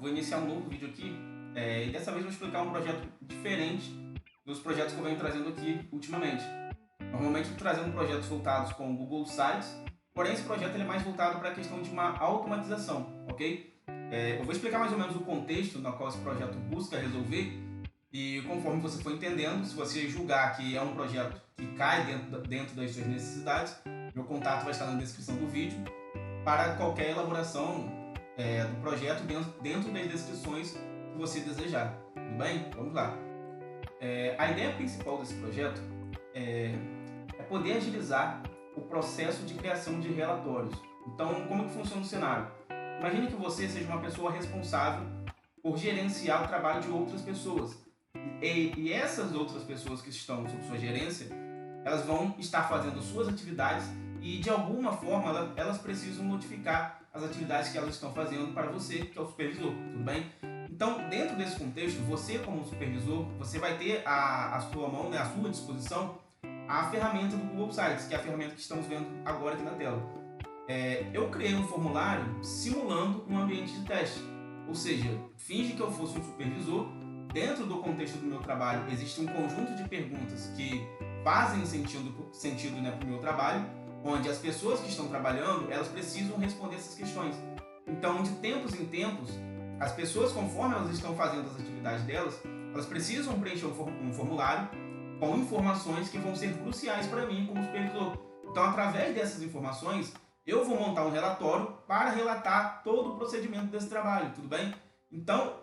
vou iniciar um novo vídeo aqui e dessa vez vou explicar um projeto diferente dos projetos que eu venho trazendo aqui ultimamente. Normalmente eu estou trazendo projetos voltados com o Google Sites, porém esse projeto ele é mais voltado para a questão de uma automatização, ok? Eu vou explicar mais ou menos o contexto no qual esse projeto busca resolver e conforme você for entendendo, se você julgar que é um projeto que cai dentro das suas necessidades, meu contato vai estar na descrição do vídeo para qualquer elaboração do projeto dentro das descrições que você desejar. Tudo bem? Vamos lá. A ideia principal desse projeto é poder agilizar o processo de criação de relatórios. Então, como que funciona o cenário? Imagine que você seja uma pessoa responsável por gerenciar o trabalho de outras pessoas. E essas outras pessoas que estão sob sua gerência, elas vão estar fazendo suas atividades e de alguma forma elas precisam notificar as atividades que elas estão fazendo para você, que é o supervisor, tudo bem? Então, dentro desse contexto, você como supervisor, você vai ter à sua mão, à sua disposição, a ferramenta do Google Sites, que é a ferramenta que estamos vendo agora aqui na tela. Eu criei um formulário simulando um ambiente de teste, ou seja, finge que eu fosse um supervisor. Dentro do contexto do meu trabalho, existe um conjunto de perguntas que fazem sentido para o meu trabalho, onde as pessoas que estão trabalhando, elas precisam responder essas questões. Então, de tempos em tempos, as pessoas, conforme elas estão fazendo as atividades delas, elas precisam preencher um formulário com informações que vão ser cruciais para mim como supervisor. Então, através dessas informações, eu vou montar um relatório para relatar todo o procedimento desse trabalho, tudo bem? Então,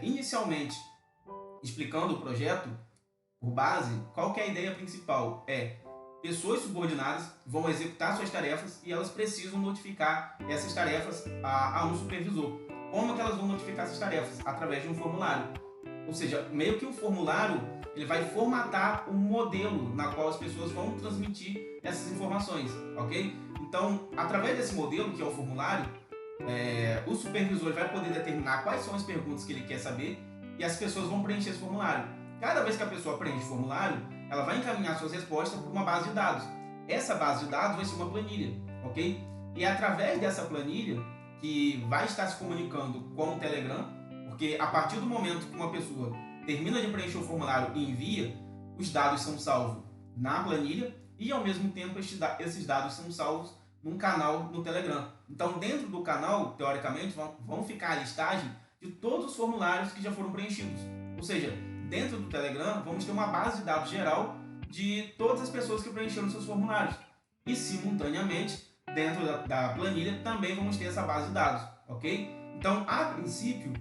inicialmente, explicando o projeto, por base, qual que é a ideia principal? Pessoas subordinadas vão executar suas tarefas e elas precisam notificar essas tarefas a um supervisor. Como que elas vão notificar essas tarefas? Através de um formulário. Ou seja, meio que o formulário ele vai formatar um modelo na qual as pessoas vão transmitir essas informações, ok? Então, através desse modelo, que é o formulário, o supervisor vai poder determinar quais são as perguntas que ele quer saber e as pessoas vão preencher esse formulário. Cada vez que a pessoa preenche o formulário, ela vai encaminhar suas respostas para uma base de dados. Essa base de dados vai ser uma planilha, ok? E é através dessa planilha que vai estar se comunicando com o Telegram, porque a partir do momento que uma pessoa termina de preencher o formulário e envia, os dados são salvos na planilha e ao mesmo tempo esses dados são salvos num canal no Telegram. Então, dentro do canal, teoricamente, vão ficar a listagem de todos os formulários que já foram preenchidos. Ou seja, dentro do Telegram, vamos ter uma base de dados geral de todas as pessoas que preencheram seus formulários. E, simultaneamente, dentro da planilha, também vamos ter essa base de dados, ok? Então, a princípio,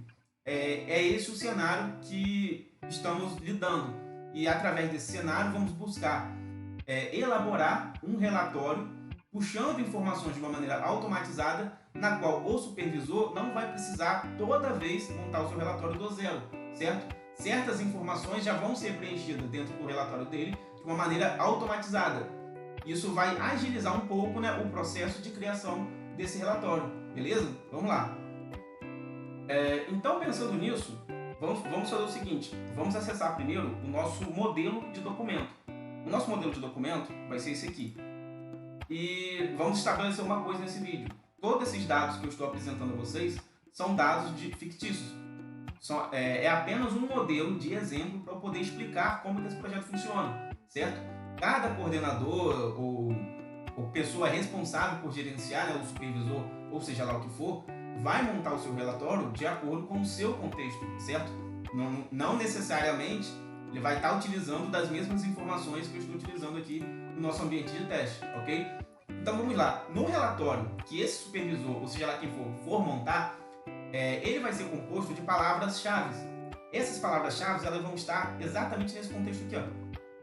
é esse o cenário que estamos lidando. E, através desse cenário, vamos buscar elaborar um relatório puxando informações de uma maneira automatizada, na qual o supervisor não vai precisar toda vez montar o seu relatório do zero, certo? Certas informações já vão ser preenchidas dentro do relatório dele de uma maneira automatizada. Isso vai agilizar um pouco, o processo de criação desse relatório, beleza? Vamos lá. Então, pensando nisso, vamos fazer o seguinte, vamos acessar primeiro o nosso modelo de documento. O nosso modelo de documento vai ser esse aqui. E vamos estabelecer uma coisa nesse vídeo. Todos esses dados que eu estou apresentando a vocês são dados fictícios. É apenas um modelo de exemplo para eu poder explicar como que esse projeto funciona, certo? Cada coordenador ou pessoa responsável por gerenciar, o supervisor, ou seja lá o que for, vai montar o seu relatório de acordo com o seu contexto, certo? Não necessariamente ele vai estar utilizando das mesmas informações que eu estou utilizando aqui no nosso ambiente de teste, ok? Então vamos lá. No relatório que esse supervisor, ou seja lá quem for montar, ele vai ser composto de palavras-chave. Essas palavras-chave elas vão estar exatamente nesse contexto aqui, ó.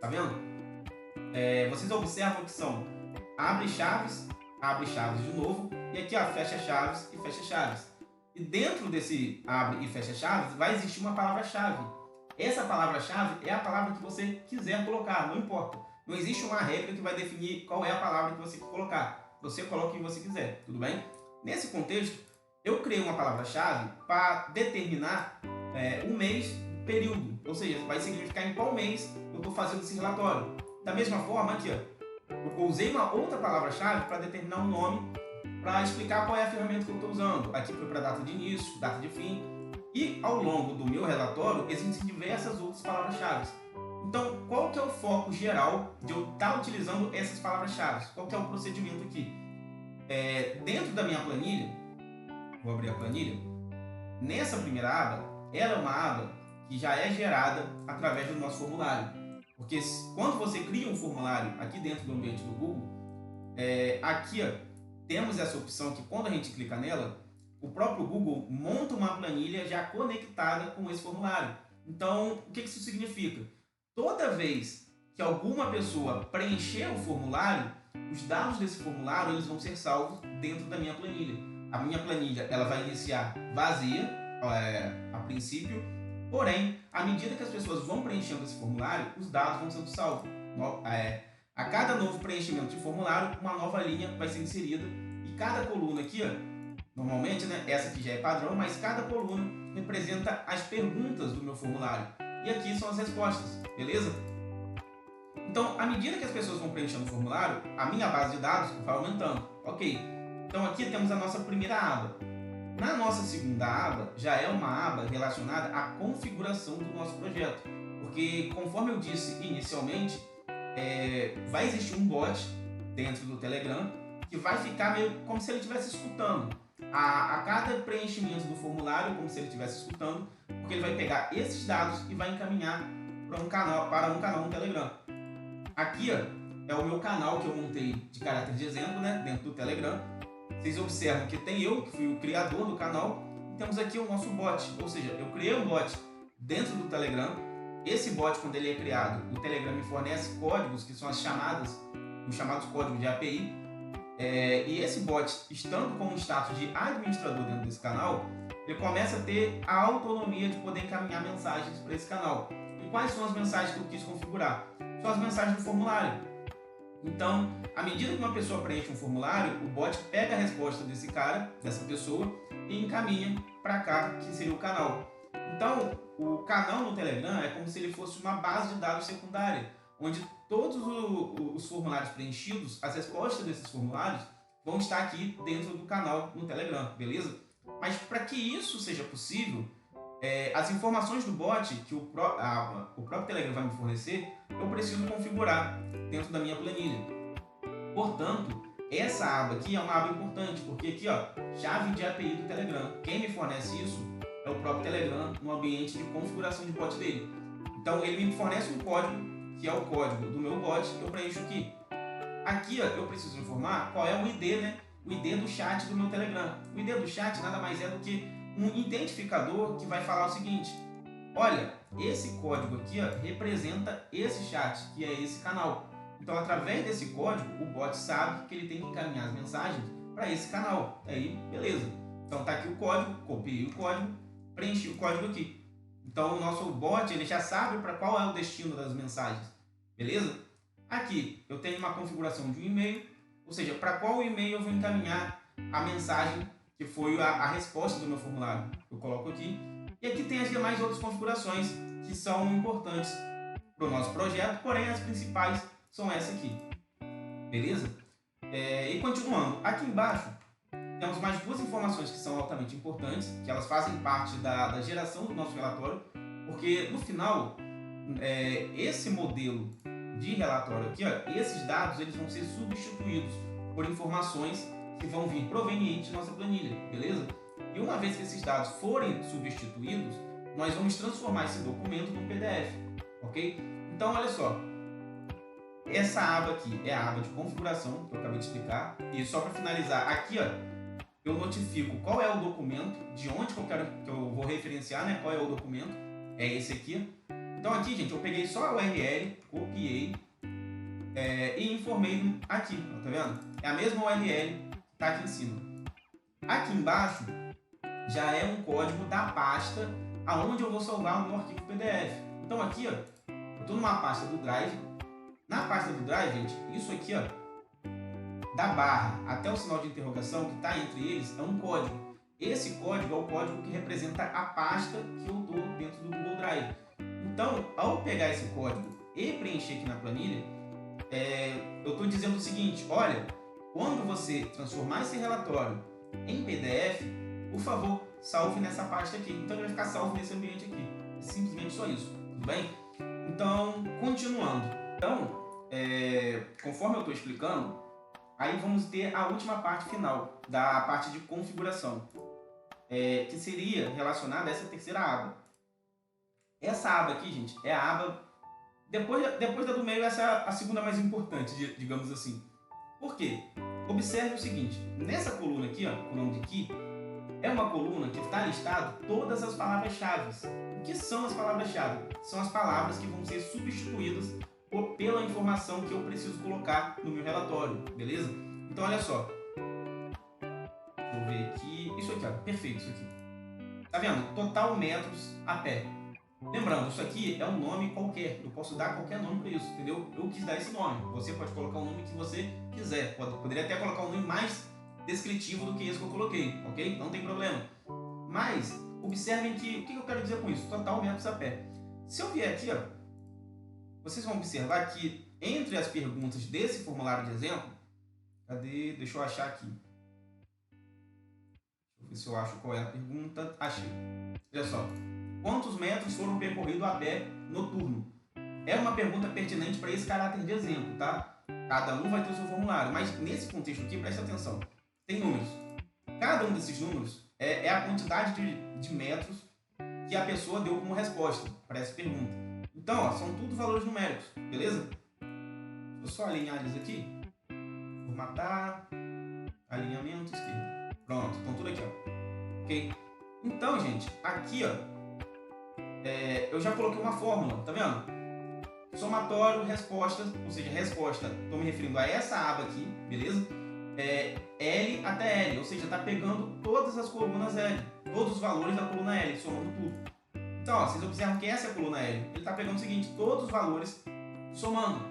Tá vendo? Vocês observam que são abre-chaves de novo, e aqui ó, fecha-chaves e fecha-chaves. E dentro desse abre e fecha-chaves vai existir uma palavra-chave. Essa palavra-chave é a palavra que você quiser colocar, não importa. Não existe uma regra que vai definir qual é a palavra que você quer colocar. Você coloca o que você quiser, tudo bem? Nesse contexto, eu criei uma palavra-chave para determinar um mês, período. Ou seja, vai significar em qual mês eu estou fazendo esse relatório. Da mesma forma, aqui, ó, eu usei uma outra palavra-chave para determinar um nome, para explicar qual é a ferramenta que eu estou usando. Aqui foi para data de início, data de fim. E ao longo do meu relatório existem diversas outras palavras-chave. Então, qual que é o foco geral de eu estar utilizando essas palavras-chave? Qual que é o procedimento aqui? Dentro da minha planilha, vou abrir a planilha, nessa primeira aba, ela é uma aba que já é gerada através do nosso formulário. Porque quando você cria um formulário aqui dentro do ambiente do Google, aqui temos essa opção que quando a gente clica nela, o próprio Google monta uma planilha já conectada com esse formulário. Então, o que isso significa? Toda vez que alguma pessoa preencher o formulário, os dados desse formulário eles vão ser salvos dentro da minha planilha. A minha planilha ela vai iniciar vazia a princípio, porém, à medida que as pessoas vão preenchendo esse formulário, os dados vão sendo salvos. A cada novo preenchimento de formulário, uma nova linha vai ser inserida e cada coluna aqui, normalmente, essa aqui já é padrão, mas cada coluna representa as perguntas do meu formulário. E aqui são as respostas, beleza? Então, à medida que as pessoas vão preenchendo o formulário, a minha base de dados vai aumentando. Ok, então aqui temos a nossa primeira aba. Na nossa segunda aba, já é uma aba relacionada à configuração do nosso projeto. Porque, conforme eu disse inicialmente, vai existir um bot dentro do Telegram que vai ficar meio como se ele estivesse escutando. A cada preenchimento do formulário, como se ele estivesse escutando, porque ele vai pegar esses dados e vai encaminhar para um canal no Telegram. Aqui é o meu canal que eu montei de caráter de exemplo, dentro do Telegram. Vocês observam que tem eu, que fui o criador do canal, e temos aqui o nosso bot, ou seja, eu criei um bot dentro do Telegram. Esse bot, quando ele é criado, o Telegram me fornece códigos, que são os chamados códigos de API, e esse bot, estando com o status de administrador dentro desse canal, ele começa a ter a autonomia de poder encaminhar mensagens para esse canal. E quais são as mensagens que eu quis configurar? São as mensagens do formulário. Então, à medida que uma pessoa preenche um formulário, o bot pega a resposta dessa pessoa, e encaminha para cá, que seria o canal. Então, o canal no Telegram é como se ele fosse uma base de dados secundária, onde todos os formulários preenchidos, as respostas desses formulários, vão estar aqui dentro do canal no Telegram, beleza? Mas para que isso seja possível, as informações do bot que o próprio Telegram vai me fornecer, eu preciso configurar dentro da minha planilha. Portanto, essa aba aqui é uma aba importante, porque aqui, chave de API do Telegram. Quem me fornece isso é o próprio Telegram no ambiente de configuração de bot dele. Então, ele me fornece um código, que é o código do meu bot, que eu preencho aqui. Aqui, eu preciso informar qual é o ID, o ID do chat do meu Telegram. O ID do chat nada mais é do que um identificador que vai falar o seguinte: olha, esse código aqui representa esse chat, que é esse canal. Então, através desse código, o bot sabe que ele tem que encaminhar as mensagens para esse canal. Aí, beleza. Então, tá aqui o código, copiei o código, preenchi o código aqui. Então, o nosso bot ele já sabe para qual é o destino das mensagens. Beleza? Aqui, eu tenho uma configuração de um e-mail, ou seja, para qual e-mail eu vou encaminhar a mensagem que foi a resposta do meu formulário. Eu coloco aqui. E aqui tem as demais outras configurações que são importantes para o nosso projeto, porém as principais são essa aqui. Beleza? E continuando, aqui embaixo temos mais duas informações que são altamente importantes, que elas fazem parte da geração do nosso relatório, porque no final, esse modelo de relatório aqui, esses dados eles vão ser substituídos por informações que vão vir provenientes da nossa planilha, beleza? E uma vez que esses dados forem substituídos, nós vamos transformar esse documento num PDF, ok? Então, olha só, essa aba aqui é a aba de configuração, que eu acabei de explicar, e só para finalizar, aqui eu notifico qual é o documento, de onde que eu vou referenciar, qual é o documento, é esse aqui. Então aqui, gente, eu peguei só a URL, copiei e informei aqui, tá vendo? É a mesma URL que está aqui em cima. Aqui embaixo já é um código da pasta aonde eu vou salvar o meu arquivo PDF. Então aqui, eu estou numa pasta do Drive. Na pasta do Drive, gente, isso aqui, da barra até o sinal de interrogação que está entre eles é um código. Esse código é o código que representa a pasta que eu estou dentro do Google Drive. Então, ao pegar esse código e preencher aqui na planilha, eu estou dizendo o seguinte: olha, quando você transformar esse relatório em PDF, por favor, salve nessa pasta aqui. Então ele vai ficar salvo nesse ambiente aqui. É simplesmente só isso, tudo bem? Então, continuando. Então, conforme eu estou explicando, aí vamos ter a última parte final, da parte de configuração, que seria relacionada a essa terceira aba. Essa aba aqui, gente, é a aba... Depois da do meio, essa é a segunda mais importante, digamos assim. Por quê? Observe o seguinte, nessa coluna aqui, ó, com o nome de key, é uma coluna que está listado todas as palavras-chave. O que são as palavras-chave? São as palavras que vão ser substituídas pela informação que eu preciso colocar no meu relatório, beleza? Então, olha só. Deixa eu ver aqui. Isso aqui, ó. Perfeito, isso aqui. Tá vendo? Total metros a pé. Lembrando, isso aqui é um nome qualquer. Eu posso dar qualquer nome para isso, entendeu? Eu quis dar esse nome. Você pode colocar o nome que você quiser. Poderia até colocar um nome mais descritivo do que esse que eu coloquei, ok? Não tem problema. Mas, observem que... O que eu quero dizer com isso? Total metros a pé. Se eu vier aqui, ó, vocês vão observar que entre as perguntas desse formulário de exemplo... Cadê? Deixa eu achar aqui. Deixa eu ver se eu acho qual é a pergunta. Achei. Olha só. Quantos metros foram percorridos a pé noturno? É uma pergunta pertinente para esse caráter de exemplo, tá? Cada um vai ter o seu formulário, mas nesse contexto aqui, presta atenção. Tem números. Cada um desses números é a quantidade de metros que a pessoa deu como resposta para essa pergunta. Então, ó, são tudo valores numéricos, beleza? Deixa eu só alinhar eles aqui. Formatar, alinhamento esquerdo. Pronto, estão tudo aqui, ó. Ok? Então, gente, aqui, ó, eu já coloquei uma fórmula, tá vendo? Somatório, respostas, ou seja, resposta, estou me referindo a essa aba aqui, beleza? L até L, ou seja, está pegando todas as colunas L, todos os valores da coluna L, somando tudo. Então, ó, vocês observam que essa é a coluna L, ele está pegando o seguinte, todos os valores somando.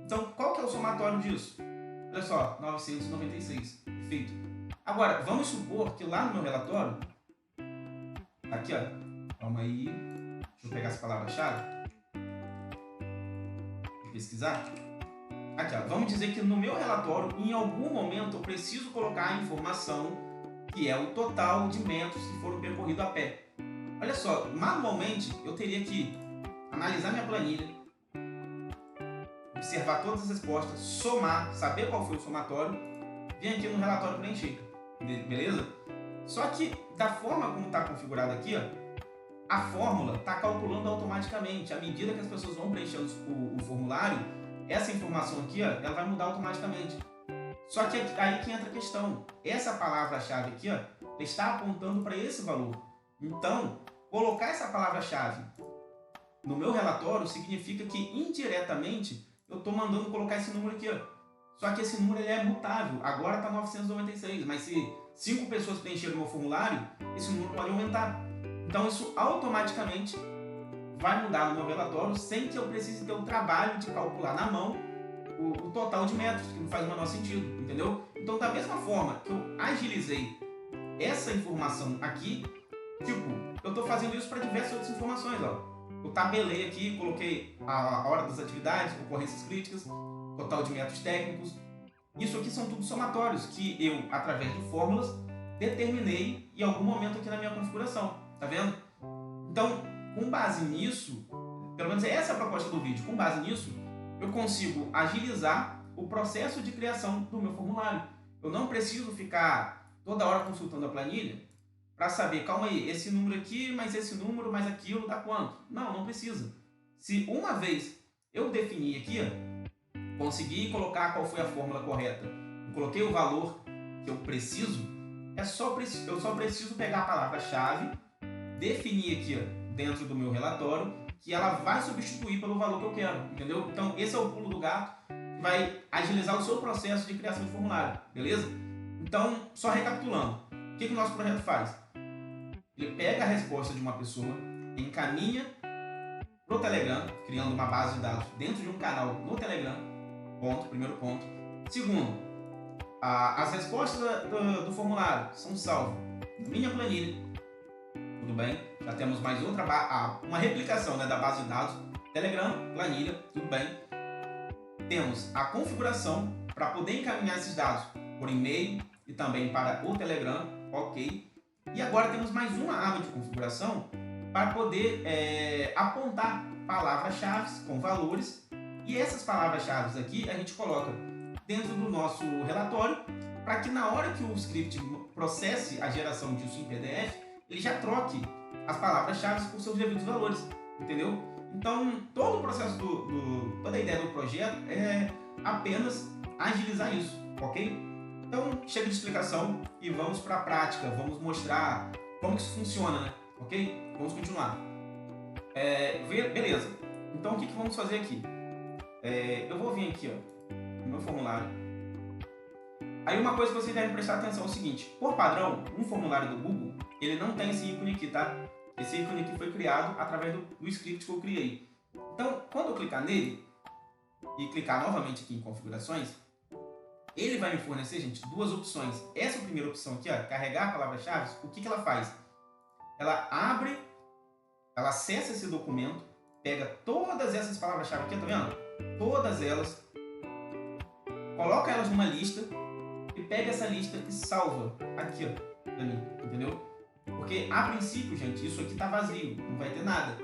Então, qual que é o somatório disso? Olha só, 996, perfeito. Agora, vamos supor que lá no meu relatório, aqui, ó, calma aí, deixa eu pegar essa palavra-chave, pesquisar. Aqui, ó, vamos dizer que no meu relatório, em algum momento, eu preciso colocar a informação que é o total de metros que foram percorridos a pé. Olha só, manualmente eu teria que analisar minha planilha, observar todas as respostas, somar, saber qual foi o somatório, vir aqui no relatório preencher, beleza? Só que da forma como está configurado aqui, ó, a fórmula está calculando automaticamente. À medida que as pessoas vão preenchendo o formulário, essa informação aqui, ó, ela vai mudar automaticamente. Só que aí que entra a questão. Essa palavra-chave aqui, ó, está apontando para esse valor. Então, colocar essa palavra-chave no meu relatório significa que indiretamente eu estou mandando colocar esse número aqui, ó. Só que esse número ele é mutável. Agora está 996, mas se 5 pessoas preencheram o meu formulário, esse número pode aumentar. Então isso automaticamente vai mudar no meu relatório sem que eu precise ter o trabalho de calcular na mão o total de metros, que não faz o menor sentido, entendeu? Então da mesma forma que eu agilizei essa informação aqui, tipo, eu estou fazendo isso para diversas outras informações, ó. Eu tabelei aqui, coloquei a hora das atividades, ocorrências críticas, total de metros técnicos. Isso aqui são tudo somatórios que eu, através de fórmulas, determinei em algum momento aqui na minha configuração. Tá vendo? Então, com base nisso, pelo menos essa é a proposta do vídeo, com base nisso, eu consigo agilizar o processo de criação do meu formulário. Eu não preciso ficar toda hora consultando a planilha para saber, calma aí, esse número aqui, mais esse número, mais aquilo, dá quanto? Não, não precisa. Se uma vez eu definir aqui, ó, conseguir colocar qual foi a fórmula correta, eu coloquei o valor que eu preciso, eu só preciso pegar a palavra-chave, definir aqui, ó, dentro do meu relatório, que ela vai substituir pelo valor que eu quero, entendeu? Então esse é o pulo do gato que vai agilizar o seu processo de criação de formulário, beleza? Então, só recapitulando, o que o nosso projeto faz? Ele pega a resposta de uma pessoa, encaminha para o Telegram, criando uma base de dados dentro de um canal no Telegram, primeiro ponto. Segundo, as respostas do formulário são salvas na minha planilha, tudo bem? Já temos mais outra, uma replicação, né, da base de dados, Telegram, planilha, tudo bem? Temos a configuração para poder encaminhar esses dados por e-mail e também para o Telegram, ok? E agora temos mais uma aba de configuração para poder apontar palavras-chave com valores. E essas palavras-chave aqui a gente coloca dentro do nosso relatório para que na hora que o script processe a geração disso em PDF, ele já troque as palavras-chave por seus devidos valores, entendeu? Então, todo o processo toda a ideia do projeto é apenas agilizar isso, ok? Então, chega de explicação e vamos para a prática, vamos mostrar como que isso funciona, né? Ok? Vamos continuar. Beleza. Então, o que vamos fazer aqui? Eu vou vir aqui, ó, no meu formulário. Aí uma coisa que vocês devem prestar atenção é o seguinte: por padrão, um formulário do Google, ele não tem esse ícone aqui, tá? Esse ícone aqui foi criado através do script que eu criei. Então, quando eu clicar nele e clicar novamente aqui em configurações, ele vai me fornecer, gente, duas opções. Essa primeira opção aqui, ó, carregar palavras-chave, o que ela faz? Ela abre, ela acessa esse documento, pega todas essas palavras-chave aqui, tá vendo? Todas elas, coloca elas numa lista e pega essa lista e salva aqui, ó, pra mim, entendeu? Porque a princípio, gente, isso aqui tá vazio, não vai ter nada.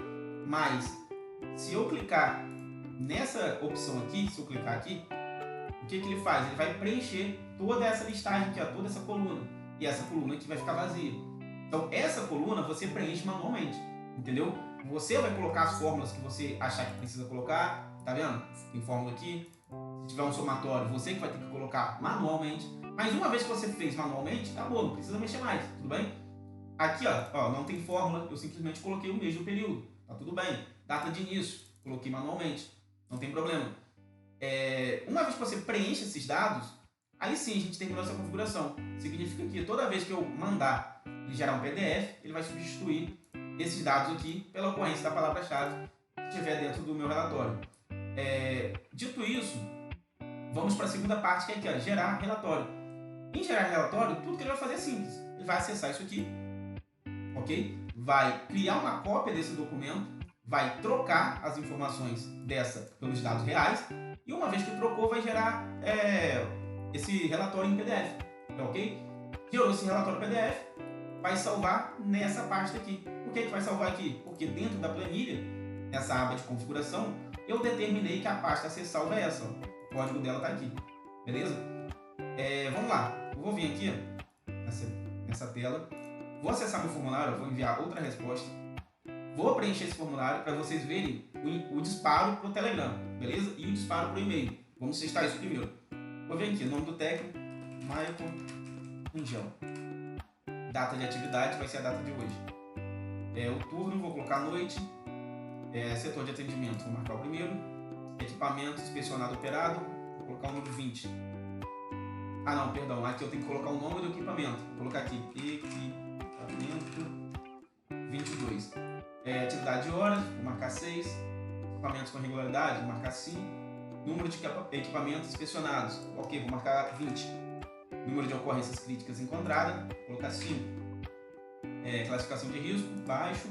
Mas se eu clicar nessa opção aqui, se eu clicar aqui, o que ele faz? Ele vai preencher toda essa listagem aqui, ó, toda essa coluna. E essa coluna aqui vai ficar vazia. Então essa coluna você preenche manualmente, entendeu? Você vai colocar as fórmulas que você achar que precisa colocar, tá vendo? Tem fórmula aqui. Se tiver um somatório, você que vai ter que colocar manualmente. Mas uma vez que você fez manualmente, acabou, não precisa mexer mais, tudo bem? Aqui, ó, não tem fórmula, eu simplesmente coloquei o mês do período, tá tudo bem. Data de início, coloquei manualmente, não tem problema. Uma vez que você preenche esses dados, aí sim a gente terminou essa configuração. Significa que toda vez que eu mandar ele gerar um PDF, ele vai substituir esses dados aqui pela ocorrência da palavra-chave que estiver dentro do meu relatório. Dito isso, vamos para a segunda parte, que é aqui, ó, gerar relatório. Em gerar relatório, tudo que ele vai fazer é simples. Ele vai acessar isso aqui, ok? Vai criar uma cópia desse documento, vai trocar as informações dessa pelos dados reais e uma vez que trocou, vai gerar esse relatório em PDF, ok? Gerou esse relatório PDF, vai salvar nessa pasta aqui. Por que vai salvar aqui? Porque dentro da planilha, nessa aba de configuração, eu determinei que a pasta a ser salva é essa. Ó. O código dela está aqui, beleza? Vamos lá, eu vou vir aqui nessa tela, vou acessar meu formulário, vou enviar outra resposta, vou preencher esse formulário para vocês verem o disparo para o Telegram, beleza? E o disparo para o e-mail. Vamos testar isso primeiro. Vou vir aqui, nome do técnico, Michael Angel. Data de atividade vai ser a data de hoje. O turno, vou colocar noite. Setor de atendimento, vou marcar o primeiro. Equipamento inspecionado operado, vou colocar o número 20. Ah não, perdão, aqui eu tenho que colocar o nome do equipamento. Vou colocar aqui, equipamento 22. Atividade de horas, vou marcar 6. Equipamentos com regularidade, vou marcar 5. Número de equipamentos inspecionados, ok, vou marcar 20. Número de ocorrências críticas encontrada, vou colocar 5. Classificação de risco, baixo.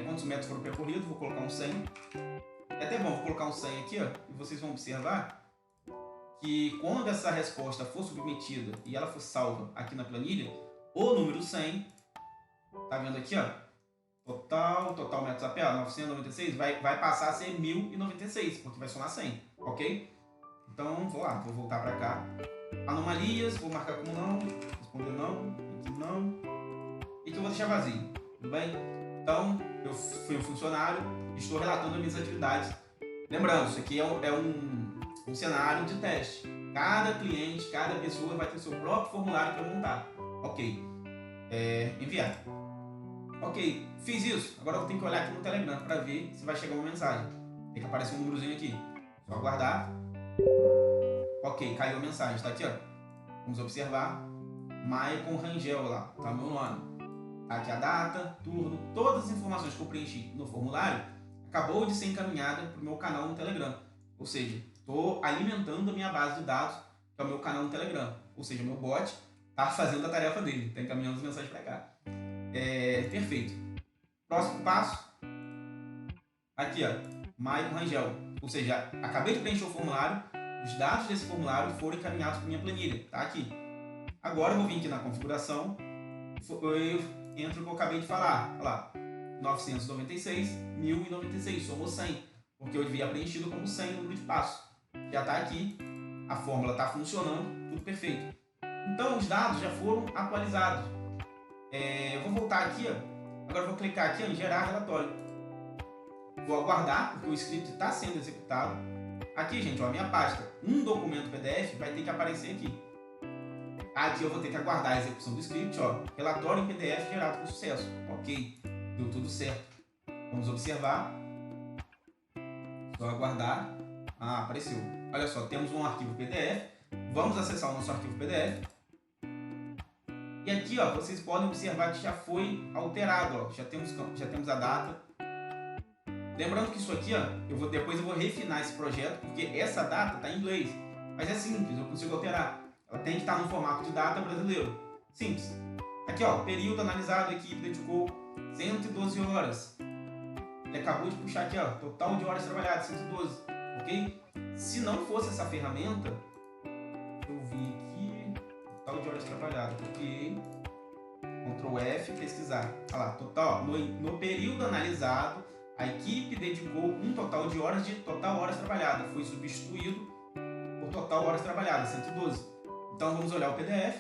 Quantos metros foram percorridos, vou colocar um 100. É até bom, vou colocar um 100 aqui, ó, e vocês vão observar que quando essa resposta for submetida e ela for salva aqui na planilha, o número 100, tá vendo aqui, ó, total metros a pé, 996, vai passar a ser 1096, porque vai somar 100, ok? Então, vou voltar para cá. Anomalias, vou marcar como não, responder não, aqui não, e que eu vou deixar vazio, tudo bem? Então, eu fui um funcionário, estou relatando as minhas atividades. Lembrando, isso aqui é um cenário de teste. Cada cliente, cada pessoa vai ter seu próprio formulário para montar. Ok. Enviar. Ok, fiz isso. Agora eu tenho que olhar aqui no Telegram para ver se vai chegar uma mensagem. Tem que aparecer um númerozinho aqui. Só aguardar. Ok, caiu a mensagem. Está aqui, ó. Vamos observar. Michael Rangel lá. Tá o meu nome. Aqui a data, turno, todas as informações que eu preenchi no formulário acabou de ser encaminhada para o meu canal no Telegram. Ou seja, estou alimentando a minha base de dados para o meu canal no Telegram. Ou seja, o meu bot está fazendo a tarefa dele, está encaminhando as mensagens para cá. Perfeito. Próximo passo. Aqui, ó, Michael Rangel. Ou seja, acabei de preencher o formulário, os dados desse formulário foram encaminhados para minha planilha. Tá aqui. Agora eu vou vir aqui na configuração. eu entro o que eu acabei de falar. Olha lá, 996, 1096, somou 100. Porque eu havia preenchido como 100 o número de passos. Já está aqui, a fórmula está funcionando, tudo perfeito. Então os dados já foram atualizados. Eu vou voltar aqui, ó. Agora eu vou clicar aqui em gerar relatório. Vou aguardar, porque o script está sendo executado. Aqui, gente, ó, a minha pasta, um documento PDF vai ter que aparecer aqui. Aqui eu vou ter que aguardar a execução do script, ó. Relatório em PDF gerado com sucesso. Ok, deu tudo certo. Vamos observar. Só aguardar. Ah, apareceu. Olha só, temos um arquivo PDF. Vamos acessar o nosso arquivo PDF. E aqui, ó, vocês podem observar que já foi alterado, ó. Já temos a data. Lembrando que isso aqui, ó, depois eu vou refinar esse projeto, porque essa data está em inglês. Mas é simples, eu consigo alterar. Ela tem que estar no formato de data brasileiro. Simples. Aqui, ó, período analisado, a equipe dedicou 112 horas. Ele acabou de puxar aqui, ó, total de horas trabalhadas, 112. Ok? Se não fosse essa ferramenta, eu vi aqui, total de horas trabalhadas. Ok. Ctrl F, pesquisar. Olha lá, total, no período analisado, a equipe dedicou um total de horas trabalhadas. Foi substituído por total horas trabalhadas, 112. Então vamos olhar o PDF.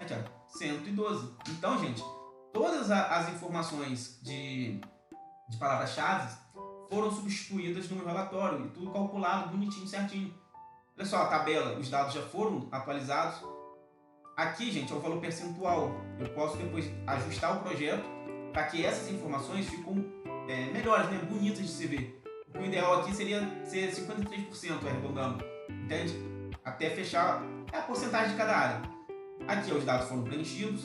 Aqui, ó, 112. Então, gente, todas as informações de palavras-chave foram substituídas no meu relatório e tudo calculado bonitinho, certinho. Olha só a tabela, os dados já foram atualizados. Aqui, gente, é o valor percentual. Eu posso depois ajustar o projeto para que essas informações fiquem melhores, né? Bonitas de se ver. O ideal aqui seria ser 53%, arredondando, entende? Até fechar a porcentagem de cada área. Aqui os dados foram preenchidos.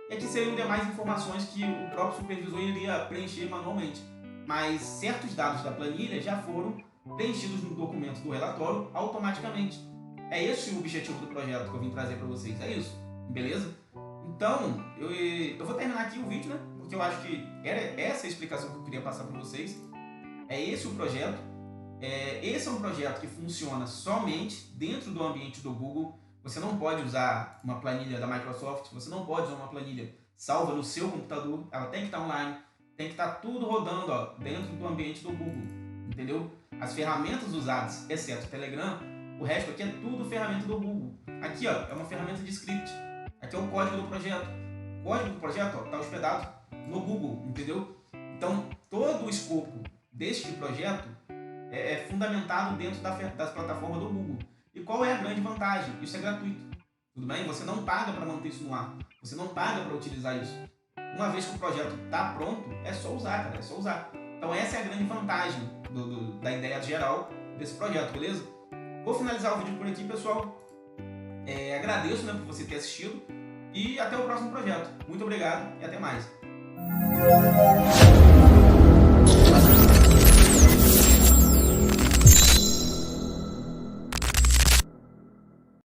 E aqui seriam demais informações que o próprio supervisor iria preencher manualmente. Mas certos dados da planilha já foram preenchidos no documento do relatório automaticamente. É esse o objetivo do projeto que eu vim trazer para vocês. É isso, beleza? Então, eu vou terminar aqui o vídeo, né? Porque eu acho que era essa a explicação que eu queria passar para vocês. É esse o projeto. Esse é um projeto que funciona somente dentro do ambiente do Google. Você não pode usar uma planilha da Microsoft, você não pode usar uma planilha salva no seu computador, ela tem que estar online, tem que estar tudo rodando, ó, dentro do ambiente do Google, entendeu? As ferramentas usadas, exceto o Telegram, o resto aqui é tudo ferramenta do Google. Aqui, ó, é uma ferramenta de script, aqui é o código do projeto. O código do projeto está hospedado no Google, entendeu? Então, todo o escopo deste projeto é fundamentado dentro das plataformas do Google. E qual é a grande vantagem? Isso é gratuito, tudo bem? Você não paga para manter isso no ar, você não paga para utilizar isso. Uma vez que o projeto está pronto, é só usar, cara, é só usar. Então essa é a grande vantagem da ideia geral desse projeto, beleza? Vou finalizar o vídeo por aqui, pessoal. Agradeço, né, por você ter assistido e até o próximo projeto. Muito obrigado e até mais.